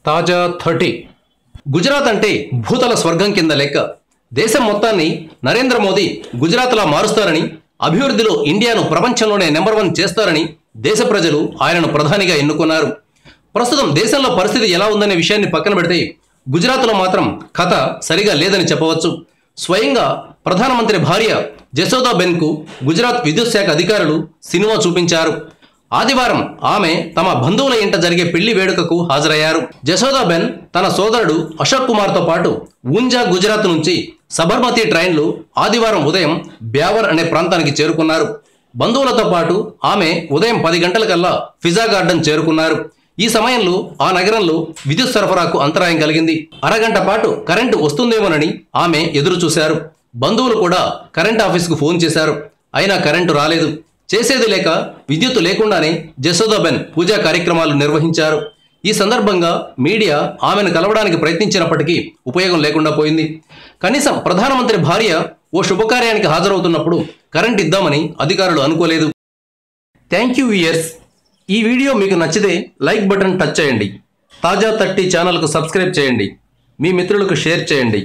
తాజా 30 గుజరాత్ అంటే భూతల స్వర్గం కింద లెక్క. దేశం మొత్తాన్ని నరేంద్ర మోదీ గుజరాత్లా మారుస్తారని, అభివృద్ధిలో ఇండియాను ప్రపంచంలోనే నెంబర్ 1 చేస్తారని దేశ ప్రజలు ఆయనను ప్రధానిగా ఎన్నుకున్నారు. ప్రస్తుతం దేశంలో పరిస్థితి ఎలా ఉందనే విషయాన్ని పక్కన పెడితే గుజరాత్లో మాత్రం కథ సరిగా లేదని చెప్పవచ్చు. స్వయంగా ప్రధానమంత్రి భార్య జసోదాబెన్కు గుజరాత్ విద్యుత్ శాఖ అధికారులు సినిమా చూపించారు. ఆదివారం ఆమె తమ బంధువుల ఇంట జరిగే పెళ్లి వేడుకకు హాజరయ్యారు. జసోదాబెన్ తన సోదరుడు అశోక్ కుమార్తో పాటు ఊంజా గుజరాత్ నుంచి సబర్మతి ట్రైన్లు ఆదివారం ఉదయం బ్యావర్ అనే ప్రాంతానికి చేరుకున్నారు. బంధువులతో పాటు ఆమె ఉదయం 10 గంటలకల్లా ఫిజా గార్డెన్ చేరుకున్నారు. ఈ సమయంలో ఆ నగరంలో విద్యుత్ సరఫరాకు అంతరాయం కలిగింది. అరగంట పాటు కరెంటు వస్తుందేమోనని ఆమె ఎదురు చూశారు. బంధువులు కూడా కరెంట్ ఆఫీస్కు ఫోన్ చేశారు. అయినా కరెంటు రాలేదు. చేసేది లేక విద్యుత్ లేకుండానే జసోదాబెన్ పూజా కార్యక్రమాలు నిర్వహించారు. ఈ సందర్భంగా మీడియా ఆమెను కలవడానికి ప్రయత్నించినప్పటికీ ఉపయోగం లేకుండా పోయింది. కనీసం ప్రధానమంత్రి భార్య ఓ శుభకార్యానికి హాజరవుతున్నప్పుడు కరెంట్ ఇద్దామని అధికారులు అనుకోలేదు. Thank you viewers. ఈ వీడియో మీకు నచ్చితే లైక్ బటన్ టచ్ చేయండి. తాజా 30 ఛానల్కు సబ్స్క్రైబ్ చేయండి. మీ మిత్రులకు షేర్ చేయండి.